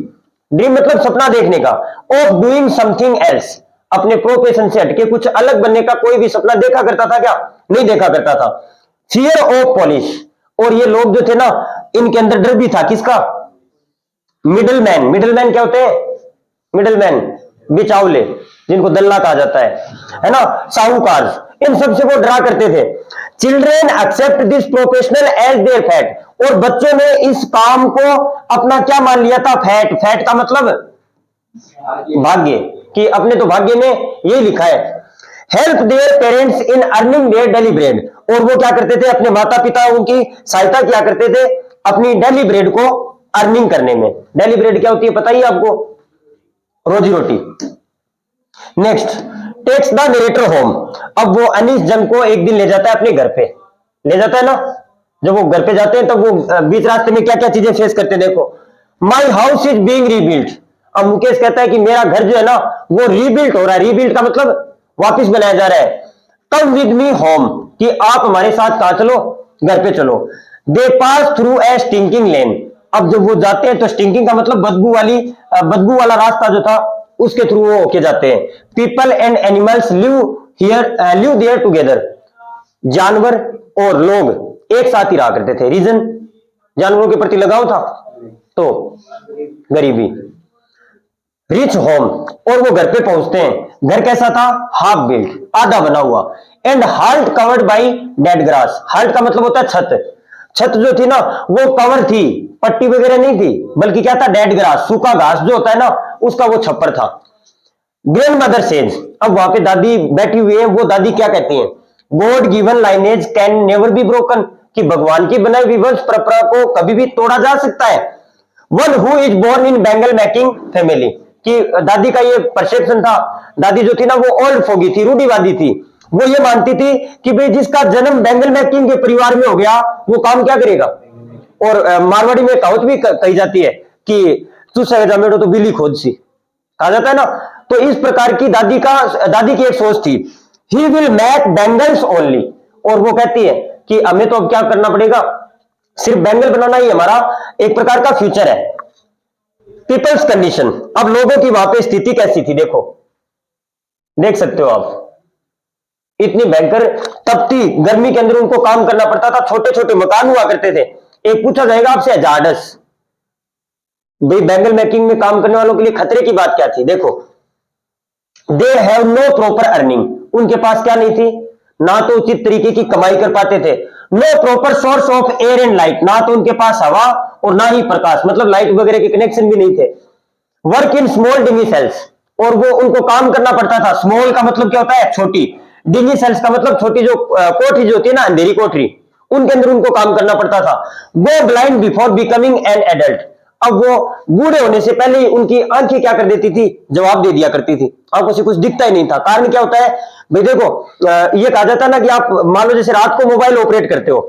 ड्रीम मतलब सपना देखने का। ऑफ डूइंग समथिंग एल्स, अपने प्रोफेशन से हटके कुछ अलग बनने का कोई भी सपना देखा करता था क्या? नहीं देखा करता था। फियर ऑफ पॉलिश, और ये लोग जो थे ना, इनके अंदर डर भी था किसका? मिडलमैन। मिडलमैन क्या होते हैं? मिडलमैन बिचावले, जिनको दल्ला कहा जाता है ना? साहूकार, इन सब से वो डरा करते थे। Children accept this professional as their fate, और बच्चों ने इस काम को अपना क्या मान लिया था? फैट। फैट का मतलब भाग्य, कि अपने तो भाग्य में यही लिखा है। Help their parents in earning their daily bread, और वो क्या करते थे? अपने माता पिता उनकी सहायता किया करते थे अपनी डेली ब्रेड को अर्निंग करने में। डेली ब्रेड क्या होती है पता ही आपको? रोजी रोटी। Next, takes the narrator home, अब वो अनीस जंग को एक दिन ले जाता है अपने घर पे, ले जाता है ना? जब वो घर पे जाते हैं तब वो बीच रास्ते में क्या क्या चीजें फेस करते हैं देखो। My house is being rebuild, अब मुकेश कहता है कि मेरा घर जो है ना वो रीबिल्ड हो रहा है। रीबिल्ड का मतलब वापिस बनाया जा रहा है। कम विद मी होम, कि आप हमारे साथ कहां चलो? घर पे चलो। दे पास थ्रू ए स्टिंकिंग लेन, अब जब वो जाते हैं तो स्टिंकिंग का मतलब बदबू वाला रास्ता जो था उसके थ्रू वो होके जाते हैं। People and animals live there together, जानवर और लोग एक साथ ही रहा करते थे। रीजन, जानवरों के प्रति लगाव था, तो गरीबी। रिच होम, और वो घर पे पहुंचते हैं। घर कैसा था? हाफ बिल्ट, आधा बना हुआ। And halt covered by dead grass, halt का मतलब होता है छत। छत जो थी ना वो कवर थी, पट्टी वगैरह नहीं थी, बल्कि क्या था? डेड ग्रास, सूखा घास जो होता है ना उसका वो छप्पर था। ग्रैंड मदर सेज, अब वहां पे दादी बैठी हुई है, वो दादी क्या कहती है? God given lineage can never be broken, कि भगवान की बनाई हुई वंश परंपरा को कभी भी तोड़ा जा सकता है। One who is born in bangle making family, कि दादी का ये परसेप्शन था। दादी जो थी ना वो ओल्ड फोगी थी, रूढ़िवादी थी। वो ये मानती थी कि भाई जिसका जन्म बैंगल मेकिंग के परिवार में हो गया वो काम क्या करेगा? और मारवाड़ी में कहावत भी कही जाती है कि तू सहेजा मेड़ो तो बिल्ली खोज सी, कहा जाता है ना। तो इस प्रकार की दादी की एक सोच थी। He will make bangles only, और वो कहती है कि हमें तो अब क्या करना पड़ेगा? सिर्फ बैंगल बनाना ही हमारा एक प्रकार का फ्यूचर है। पीपल्स कंडीशन, अब लोगों की वहां पे स्थिति कैसी थी देखो, देख सकते हो आप। इतनी भयंकर तपती गर्मी के अंदर उनको काम करना पड़ता था। छोटे छोटे मकान हुआ करते थे। एक पूछा जाएगा आपसे, हजार्डस, भाई बैंगल मेकिंग में काम करने वालों के लिए खतरे की बात क्या थी देखो। They have no proper earning, उनके पास क्या नहीं थी? ना तो उचित तरीके की कमाई कर पाते थे। No proper source of air and light, ना तो उनके पास हवा और ना ही प्रकाश, मतलब लाइट वगैरह के कनेक्शन भी नहीं थे। Work in small dingy cells, और वो उनको काम करना पड़ता था। स्मॉल का मतलब क्या होता है, छोटी। डिंगी सेल्स का मतलब छोटी जो कोठरी जो होती है ना, अंधेरी कोठरी, उनके अंदर उनको काम करना पड़ता था। Go blind before becoming an adult, अब वो बूढ़े होने से पहले ही उनकी आंखें क्या कर देती थी, जवाब दे दिया करती थी, आंखों से कुछ दिखता ही नहीं था। कारण क्या होता है भाई, देखो ये कहा जाता है ना कि आप मान लो जैसे रात को मोबाइल ऑपरेट करते हो,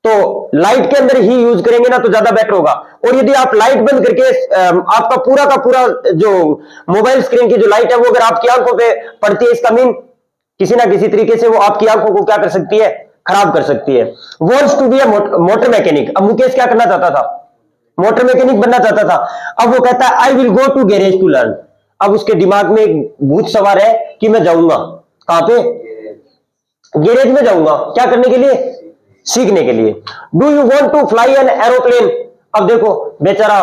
तो लाइट के अंदर ही यूज करेंगे ना तो ज्यादा बेटर होगा। और यदि आप लाइट बंद करके आपका पूरा का पूरा जो मोबाइल स्क्रीन की जो लाइट है वो अगर आपकी आंखों पे पड़ती है, इसका मीन किसी ना किसी तरीके से वो आपकी आंखों को क्या कर सकती है, खराब कर सकती है। Wants to be a motor mechanic, अब मुकेश क्या करना चाहता था, मोटर मैकेनिक बनना चाहता था। अब वो कहता है I will go to garage to learn, अब उसके दिमाग में एक भूत सवार है कि मैं जाऊंगा कहां पे, गैरेज में जाऊंगा, क्या करने के लिए, सीखने के लिए। Do you want to fly an aeroplane, अब देखो बेचारा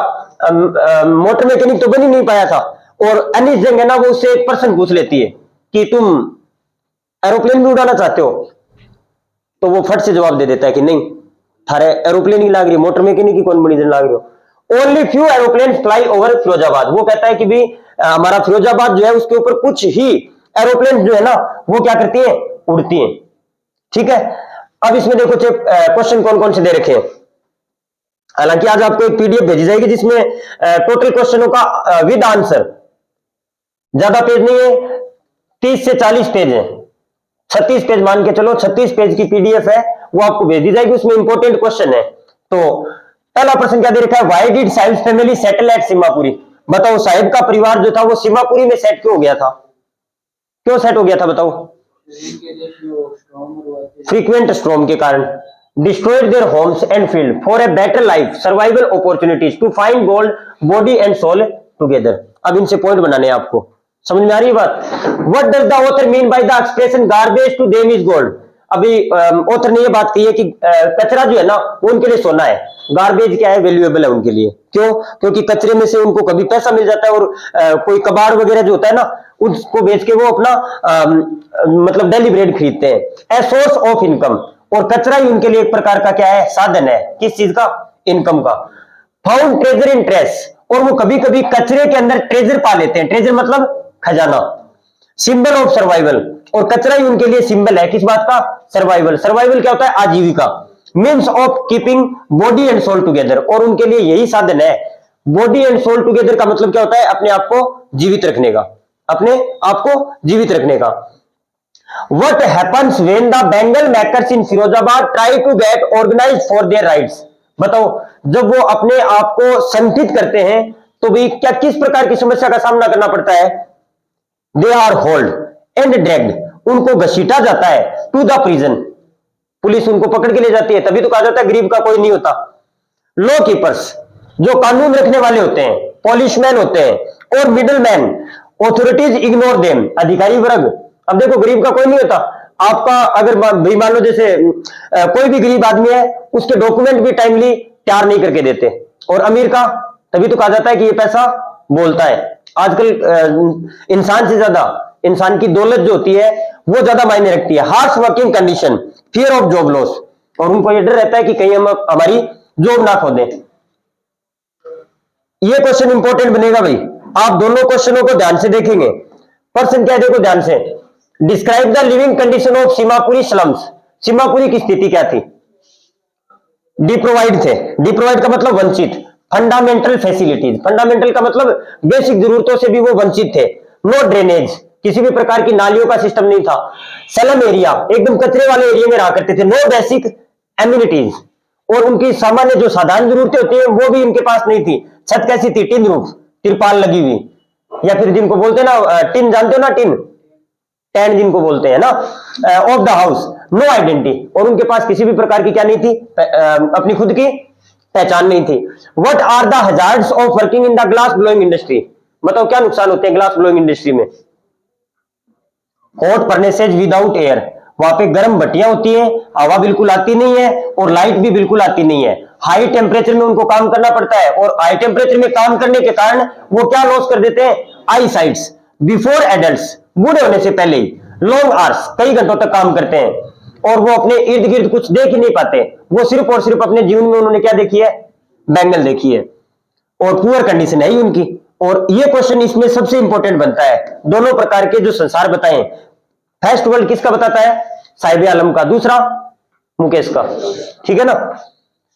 मोटर मैकेनिक तो बन ही नहीं पाया था, और अनिस जंग है ना, वो उससे एक पर्सन पूछ लेती है कि तुम एरोप्लेन भी उड़ाना चाहते हो, तो वो फट से जवाब दे देता है कि नहीं, थारे एरोप्लेन ही लाग रही, मोटर मैकेनिक की कौन बड़ी जन लाग रही हो। Only few aeroplane fly over Firozabad, वो कहता है कि भी हमारा फिरोजाबाद जो है उसके ऊपर कुछ ही एरोप्लेन जो है ना वो क्या करती है, उड़ती है। ठीक है, अब इसमें देखो क्वेश्चन कौन कौन से दे रखे हैं। हालांकि आज आपको एक पीडीएफ भेजी जाएगी जिसमें टोटल क्वेश्चनों का विद आंसर, ज्यादा पेज नहीं है, 30 से 40 पेज है, 36 पेज मान के चलो, 36 पेज की पीडीएफ है, वो आपको भेज दी जाएगी। उसमें इंपॉर्टेंट क्वेश्चन है। तो पहला प्रश्न क्या दे रखा है, why did Sahib family settle at Seemapuri, बताओ साहिब का परिवार जो था वो सीमापुरी में सेट क्यों हो गया था, क्यों सेट हो गया था बताओ, फ्रीक्वेंट स्टॉर्म के कारण। Destroyed their homes and field for a better life, survival opportunities, to find gold, body and soul together. अब इनसे पॉइंट बनाने हैं आपको, समझ में आ रही है बात। What does the author mean by the expression garbage to them is gold, अभी ऑथर ने ये बात कही है कि कचरा जो है ना वो उनके लिए सोना है, गार्बेज क्या है, वैल्यूएबल है उनके लिए। क्यों, क्योंकि कचरे में से उनको कभी पैसा मिल जाता है, और कोई कबाड़ वगैरह जो होता है ना उसको बेच के वो अपना मतलब डेली ब्रेड खरीदते हैं। ए सोर्स ऑफ इनकम, और कचरा ही उनके लिए एक प्रकार का क्या है, साधन है, किस चीज का, इनकम का। फाउंड ट्रेजर इन ट्रेश, और वो कभी कभी कचरे के अंदर ट्रेजर पा लेते हैं, ट्रेजर मतलब खजाना। सिंबल ऑफ सर्वाइवल, और कचरा ही उनके लिए सिंबल है किस बात का, सर्वाइवल। सर्वाइवल क्या होता है, आजीविका। Means of keeping body and soul together, और उनके लिए यही साधन है। बॉडी एंड सोल टुगेदर का मतलब क्या होता है, अपने आप को जीवित रखने का, अपने आप को जीवित रखने का। What happens when the Bengal makers in Firozabad try to get organized for their rights, बताओ जब वो अपने आप को संगठित करते हैं तो भी क्या किस प्रकार की समस्या का सामना करना पड़ता है। They are hauled and dragged, उनको घसीटा जाता है, टू द प्रिजन, पुलिस उनको पकड़ के ले जाती है, तभी तो कहा जाता है गरीब का कोई नहीं होता। लॉ कीपर्स, जो कानून रखने वाले होते हैं, पॉलिशमैन होते हैं, और middle man, authorities ignore them, अधिकारी वर्ग। अब देखो गरीब का कोई नहीं होता, आपका अगर भाई मान लो जैसे कोई भी गरीब आदमी है उसके डॉक्यूमेंट भी टाइमली तैयार नहीं करके देते, और अमीर का, तभी तो कहा जाता है कि ये पैसा बोलता है। आजकल इंसान से ज्यादा इंसान की दौलत जो होती है वो ज्यादा मायने रखती है। Harsh working condition, fear of job loss, और उनको ये डर रहता है कि कहीं हम हमारी जॉब ना खो दें। ये क्वेश्चन इंपॉर्टेंट बनेगा भाई, आप दोनों क्वेश्चनों को ध्यान से देखेंगे। पर्सन क्या देखो ध्यान से, describe the living condition of Seemapuri slums, Seemapuri की स्थिति क्या थी, डिप्रोवाइड थे, डिप्रोवाइड का मतलब वंचित। फंडामेंटल फैसिलिटीज, फंडामेंटल का मतलब बेसिक जरूरतों से भी वो वंचित थे। नो ड्रेनेज, किसी भी प्रकार की नालियों का सिस्टम नहीं था। स्लम एरिया, एकदम कचरे वाले एरिया में रहा करते थे। नो बेसिक एम्यूनिटीज, और उनकी सामान्य जो साधारण जरूरतें होती है वो भी उनके पास नहीं थी। छत कैसी थी, टिन रूफ, तिरपाल लगी हुई, या फिर जिनको बोलते हैं ना टिन, जानते हो ना टिन, टैन जिनको बोलते हैं ना, of the house. No identity, और उनके पास किसी भी प्रकार की क्या नहीं थी, अपनी खुद की पहचान नहीं थी। What are the hazards of working in the glass blowing industry, बताओ क्या नुकसान होते हैं ग्लास ब्लोइंग इंडस्ट्री में। हॉट फर्नेसेज विदाउट एयर, वहां पे गर्म भट्टियां होती हैं, हवा बिल्कुल आती नहीं है, और लाइट भी बिल्कुल आती नहीं है। हाई टेम्परेचर में उनको काम करना पड़ता है, और हाई टेम्परेचर में काम करने के कारण वो क्या लॉस कर देते हैं, आई साइट्स बिफोर एडल्ट्स, बूढ़े होने से पहले ही। लॉन्ग आवर्स, कई घंटों तक काम करते हैं और वो अपने इर्द गिर्द कुछ देख ही नहीं पाते। वो सिर्फ और सिर्फ अपने जीवन में उन्होंने क्या देखी है, बैंगल देखी है और पुअर कंडीशन है ही उनकी। और ये क्वेश्चन इसमें सबसे इंपॉर्टेंट बनता है। दोनों प्रकार के जो संसार बताएं, फर्स्ट वर्ल्ड किसका बताता है, साहिब आलम का, दूसरा मुकेश का। ठीक है ना,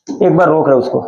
एक बार रोक रहे उसको।